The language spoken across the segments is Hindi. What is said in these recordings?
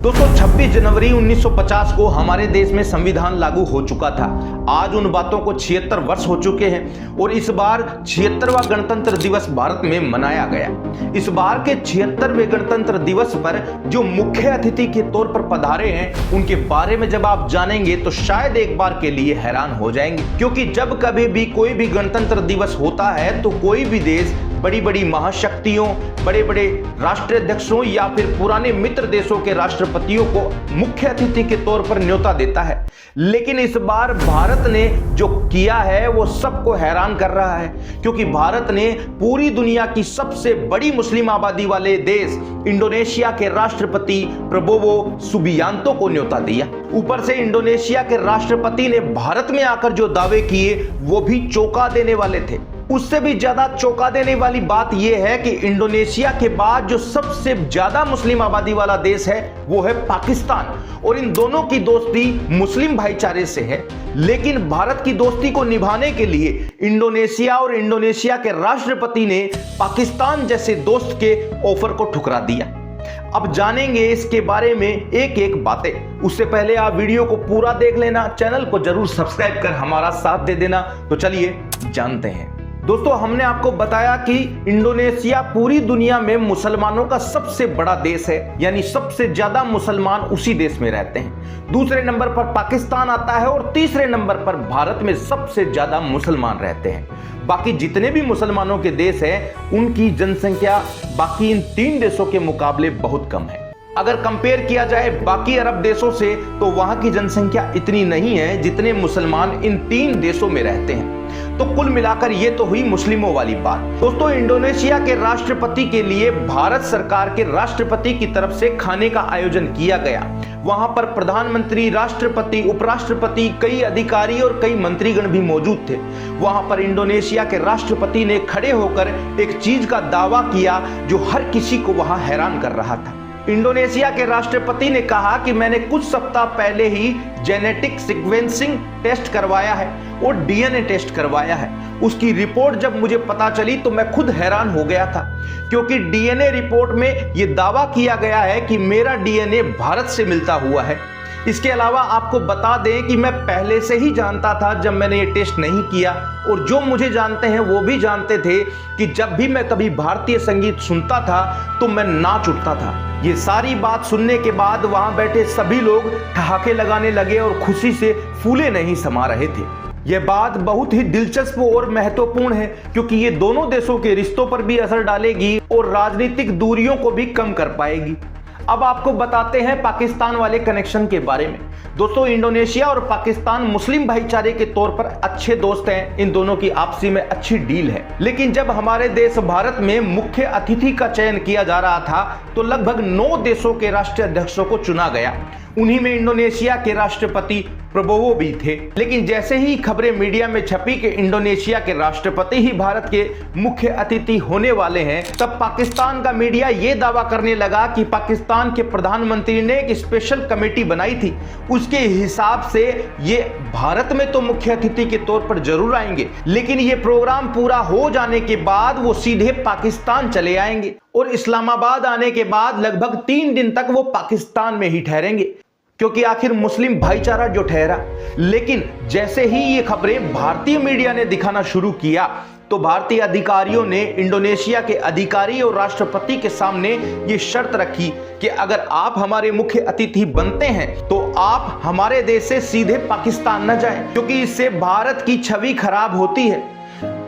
दोस्तों 26 जनवरी 1950 को हमारे देश में संविधान लागू हो चुका था। आज उन बातों को 76 वर्ष हो चुके हैं और इस बार 76वां गणतंत्र दिवस भारत में मनाया गया। इस बार के 76वें गणतंत्र दिवस पर जो मुख्य अतिथि के तौर पर पधारे हैं उनके बारे में जब आप जानेंगे तो शायद एक बार के लिए हैरान हो जाएंगे, क्योंकि जब कभी भी कोई भी गणतंत्र दिवस होता है तो कोई भी देश बड़ी बड़ी महाशक्तियों, बड़े बड़े राष्ट्राध्यक्षों या फिर पुराने मित्र देशों के राष्ट्रपतियों को मुख्य अतिथि के तौर पर न्योता देता है। लेकिन इस बार भारत ने जो किया है वो सबको हैरान कर रहा है, क्योंकि भारत ने पूरी दुनिया की सबसे बड़ी मुस्लिम आबादी वाले देश इंडोनेशिया के राष्ट्रपति प्रबोवो सुबियांतो को न्योता दिया। ऊपर से इंडोनेशिया के राष्ट्रपति ने भारत में आकर जो दावे किए वो भी चौंका देने वाले थे। उससे भी ज्यादा चौंका देने वाली बात यह है कि इंडोनेशिया के बाद जो सबसे ज्यादा मुस्लिम आबादी वाला देश है वो है पाकिस्तान, और इन दोनों की दोस्ती मुस्लिम भाईचारे से है। लेकिन भारत की दोस्ती को निभाने के लिए इंडोनेशिया और इंडोनेशिया के राष्ट्रपति ने पाकिस्तान जैसे दोस्त के ऑफर को ठुकरा दिया। अब जानेंगे इसके बारे में एक एक बातें। उससे पहले आप वीडियो को पूरा देख लेना, चैनल को जरूर सब्सक्राइब कर हमारा साथ दे देना। तो चलिए जानते हैं। दोस्तों, हमने आपको बताया कि इंडोनेशिया पूरी दुनिया में मुसलमानों का सबसे बड़ा देश है, यानी सबसे ज्यादा मुसलमान उसी देश में रहते हैं। दूसरे नंबर पर पाकिस्तान आता है और तीसरे नंबर पर भारत में सबसे ज्यादा मुसलमान रहते हैं। बाकी जितने भी मुसलमानों के देश हैं उनकी जनसंख्या बाकी इन तीन देशों के मुकाबले बहुत कम है। अगर कंपेयर किया जाए बाकी अरब देशों से तो वहां की जनसंख्या इतनी नहीं है जितने मुसलमान इन तीन देशों में रहते हैं। तो कुल मिलाकर ये तो हुई मुस्लिमों वाली बात। दोस्तों, इंडोनेशिया के राष्ट्रपति के लिए भारत सरकार के राष्ट्रपति की तरफ से खाने का आयोजन किया गया। वहां पर प्रधानमंत्री, राष्ट्रपति, उपराष्ट्रपति, कई अधिकारी और कई मंत्रीगण भी मौजूद थे। वहां पर इंडोनेशिया के राष्ट्रपति ने खड़े होकर एक चीज का दावा किया जो हर किसी को वहां हैरान कर रहा था। इंडोनेशिया के राष्ट्रपति ने कहा कि मैंने कुछ सप्ताह पहले ही जेनेटिक सीक्वेंसिंग टेस्ट करवाया है और डीएनए टेस्ट करवाया है। उसकी रिपोर्ट जब मुझे पता चली तो मैं खुद हैरान हो गया था, क्योंकि डीएनए रिपोर्ट में यह दावा किया गया है कि मेरा डीएनए भारत से मिलता हुआ है। इसके अलावा आपको बता दें कि मैं पहले से ही जानता था जब मैंने ये टेस्ट नहीं किया, और जो मुझे जानते हैं वो भी जानते थे कि जब भी मैं कभी भारतीय संगीत सुनता था तो मैं नाच उठता था। ये सारी बात सुनने के बाद वहां बैठे सभी लोग ठहाके लगाने लगे और खुशी से फूले नहीं समा रहे थे। यह बात बहुत ही दिलचस्प और महत्वपूर्ण है, क्योंकि ये दोनों देशों के रिश्तों पर भी असर डालेगी और राजनीतिक दूरियों को भी कम कर पाएगी। अब आपको बताते हैं पाकिस्तान वाले कनेक्शन के बारे में। दोस्तों, इंडोनेशिया और पाकिस्तान मुस्लिम भाईचारे के तौर पर अच्छे दोस्त हैं। इन दोनों की आपसी में अच्छी डील है। लेकिन जब हमारे देश भारत में मुख्य अतिथि का चयन किया जा रहा था तो लगभग 9 देशों के राष्ट्राध्यक्षों को चुना गया। उन्हीं में इंडोनेशिया के राष्ट्रपति प्रबोवो भी थे। लेकिन जैसे ही खबरें मीडिया में छपी कि इंडोनेशिया के राष्ट्रपति ही भारत के मुख्य अतिथि होने वाले हैं, तब पाकिस्तान का मीडिया ये दावा करने लगा कि पाकिस्तान के प्रधानमंत्री ने एक स्पेशल कमेटी बनाई थी, उसके हिसाब से ये भारत में तो मुख्य अतिथि के तौर पर जरूर आएंगे, लेकिन ये प्रोग्राम पूरा हो जाने के बाद वो सीधे पाकिस्तान चले आएंगे और इस्लामाबाद आने के बाद लगभग 3 दिन तक वो पाकिस्तान में ही ठहरेंगे, क्योंकि आखिर मुस्लिम भाईचारा जो ठहरा। लेकिन जैसे ही ये खबरें भारतीय मीडिया ने दिखाना शुरू किया तो भारतीय अधिकारियों ने इंडोनेशिया के अधिकारी और राष्ट्रपति के सामने ये शर्त रखी कि अगर आप हमारे मुख्य अतिथि बनते हैं तो आप हमारे देश से सीधे पाकिस्तान न जाएं, क्योंकि इससे भारत की छवि खराब होती है।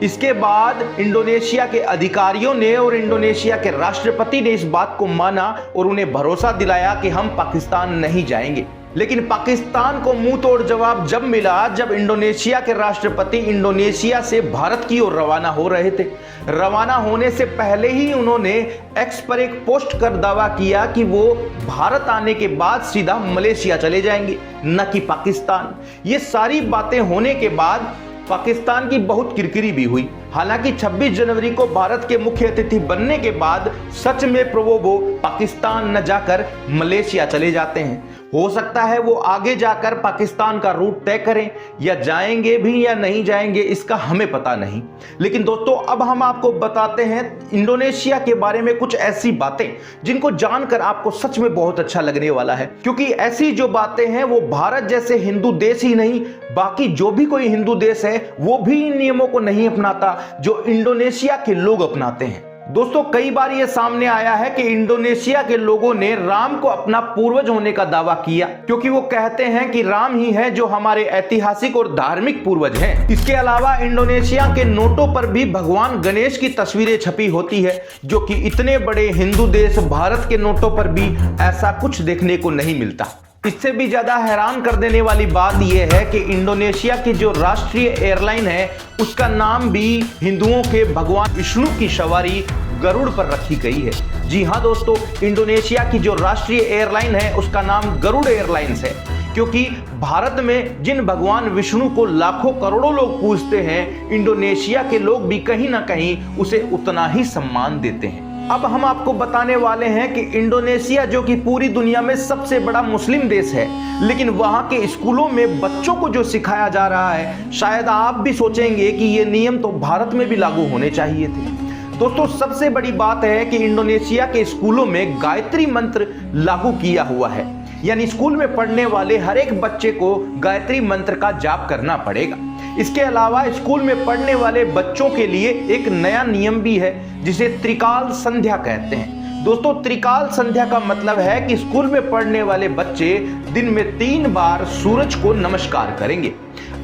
इसके बाद इंडोनेशिया के अधिकारियों ने और इंडोनेशिया के राष्ट्रपति ने इस बात को माना और उन्हें भरोसा दिलाया कि हम पाकिस्तान नहीं जाएंगे। लेकिन पाकिस्तान को मुंह तोड़ जवाब जब मिला जब इंडोनेशिया के राष्ट्रपति इंडोनेशिया से भारत की ओर रवाना हो रहे थे। रवाना होने से पहले ही उन्होंने एक्स पर एक पोस्ट कर दावा किया कि वो भारत आने के बाद सीधा मलेशिया चले जाएंगे, न कि पाकिस्तान। ये सारी बातें होने के बाद पाकिस्तान की बहुत किरकिरी भी हुई। हालांकि 26 जनवरी को भारत के मुख्य अतिथि बनने के बाद सच में प्रबोवो पाकिस्तान न जाकर मलेशिया चले जाते हैं। हो सकता है वो आगे जाकर पाकिस्तान का रूट तय करें, या जाएंगे भी या नहीं जाएंगे इसका हमें पता नहीं। लेकिन दोस्तों अब हम आपको बताते हैं इंडोनेशिया के बारे में कुछ ऐसी बातें जिनको जानकर आपको सच में बहुत अच्छा लगने वाला है, क्योंकि ऐसी जो बातें हैं वो भारत जैसे हिंदू देश ही नहीं, बाकी जो भी कोई हिंदू देश है वो भी इन नियमों को नहीं अपनाता जो इंडोनेशिया के लोग अपनाते हैं। दोस्तों कई बार यह सामने आया है कि इंडोनेशिया के लोगों ने राम को अपना पूर्वज होने का दावा किया, क्योंकि वो कहते हैं कि राम ही है जो हमारे ऐतिहासिक और धार्मिक पूर्वज हैं। इसके अलावा इंडोनेशिया के नोटों पर भी भगवान गणेश की तस्वीरें छपी होती है, जो कि इतने बड़े हिंदू देश भारत के नोटों पर भी ऐसा कुछ देखने को नहीं मिलता। इससे भी ज्यादा हैरान कर देने वाली बात यह है कि इंडोनेशिया की जो राष्ट्रीय एयरलाइन है उसका नाम भी हिंदुओं के भगवान विष्णु की सवारी गरुड़ पर रखी गई है। जी हां दोस्तों, इंडोनेशिया की जो राष्ट्रीय एयरलाइन है उसका नाम गरुड़ एयरलाइंस है, क्योंकि भारत में जिन भगवान विष्णु को लाखों करोड़ों लोग पूजते हैं, इंडोनेशिया के लोग भी कहीं ना कहीं उसे उतना ही सम्मान देते हैं। अब हम आपको बताने वाले हैं कि इंडोनेशिया जो कि पूरी दुनिया में सबसे बड़ा मुस्लिम देश है, लेकिन वहां के स्कूलों में बच्चों को जो सिखाया जा रहा है, शायद आप भी सोचेंगे कि ये नियम तो भारत में भी लागू होने चाहिए थे। दोस्तों सबसे बड़ी बात है कि इंडोनेशिया के स्कूलों में गायत्री मंत्र लागू किया हुआ है, यानी स्कूल में पढ़ने वाले हर एक बच्चे को गायत्री मंत्र का जाप करना पड़ेगा। इसके अलावा स्कूल में पढ़ने वाले बच्चों के लिए एक नया नियम भी है जिसे त्रिकाल संध्या कहते हैं। दोस्तों त्रिकाल संध्या का मतलब है कि स्कूल में पढ़ने वाले बच्चे दिन में 3 बार सूरज को नमस्कार करेंगे।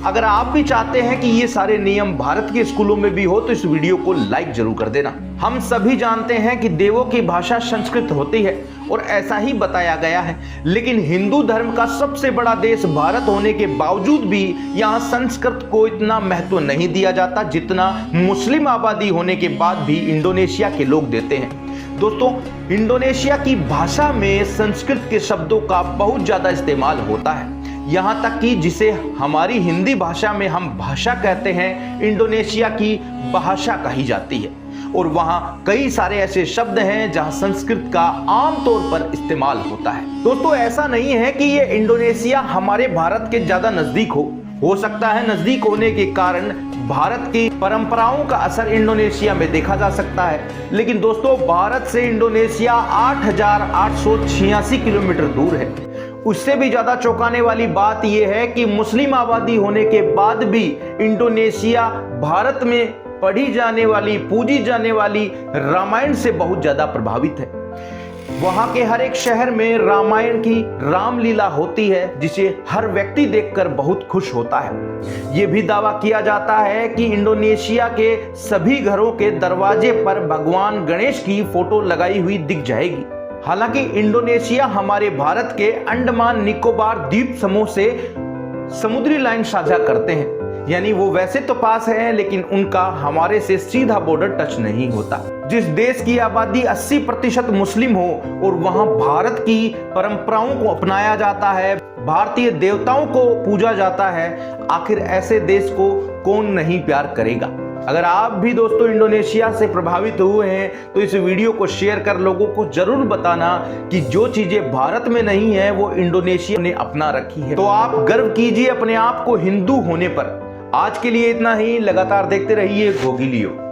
अगर आप भी चाहते हैं कि ये सारे नियम भारत के स्कूलों में भी हो तो इस वीडियो को लाइक जरूर कर देना। हम सभी जानते हैं कि देवों की भाषा संस्कृत होती है और ऐसा ही बताया गया है, लेकिन हिंदू धर्म का सबसे बड़ा देश भारत होने के बावजूद भी यहाँ संस्कृत को इतना महत्व नहीं दिया जाता जितना मुस्लिम आबादी होने के बाद भी इंडोनेशिया के लोग देते हैं। दोस्तों इंडोनेशिया की भाषा में संस्कृत के शब्दों का बहुत ज्यादा इस्तेमाल होता है, यहाँ तक कि जिसे हमारी हिंदी भाषा में हम भाषा कहते हैं, इंडोनेशिया की भाषा कही जाती है। और वहाँ कई सारे ऐसे शब्द हैं जहाँ संस्कृत का आमतौर पर इस्तेमाल होता है। दोस्तों ऐसा नहीं है कि ये इंडोनेशिया हमारे भारत के ज्यादा नजदीक हो सकता है नजदीक होने के कारण भारत की परंपराओं का असर इंडोनेशिया में देखा जा सकता है, लेकिन दोस्तों भारत से इंडोनेशिया 8,886 किलोमीटर दूर है। उससे भी ज्यादा चौंकाने वाली बात यह है कि मुस्लिम आबादी होने के बाद भी इंडोनेशिया भारत में पढ़ी जाने वाली, पूजी जाने वाली रामायण से बहुत ज्यादा प्रभावित है। वहां के हर एक शहर में रामायण की रामलीला होती है, जिसे हर व्यक्ति देखकर बहुत खुश होता है। यह भी दावा किया जाता है कि इंडोनेशिया के सभी घरों के दरवाजे पर भगवान गणेश की फोटो लगाई हुई दिख जाएगी। हालांकि इंडोनेशिया हमारे भारत के अंडमान निकोबार द्वीप समूह से समुद्री लाइन साझा करते हैं, यानी वो वैसे तो पास है लेकिन उनका हमारे से सीधा बॉर्डर टच नहीं होता। जिस देश की आबादी 80% मुस्लिम हो और वहां भारत की परंपराओं को अपनाया जाता है, भारतीय देवताओं को पूजा जाता है, आखिर ऐसे देश को कौन नहीं प्यार करेगा। अगर आप भी दोस्तों इंडोनेशिया से प्रभावित हुए हैं तो इस वीडियो को शेयर कर लोगों को जरूर बताना कि जो चीजें भारत में नहीं है वो इंडोनेशिया ने अपना रखी है। तो आप गर्व कीजिए अपने आप को हिंदू होने पर। आज के लिए इतना ही, लगातार देखते रहिए गोगी लियो।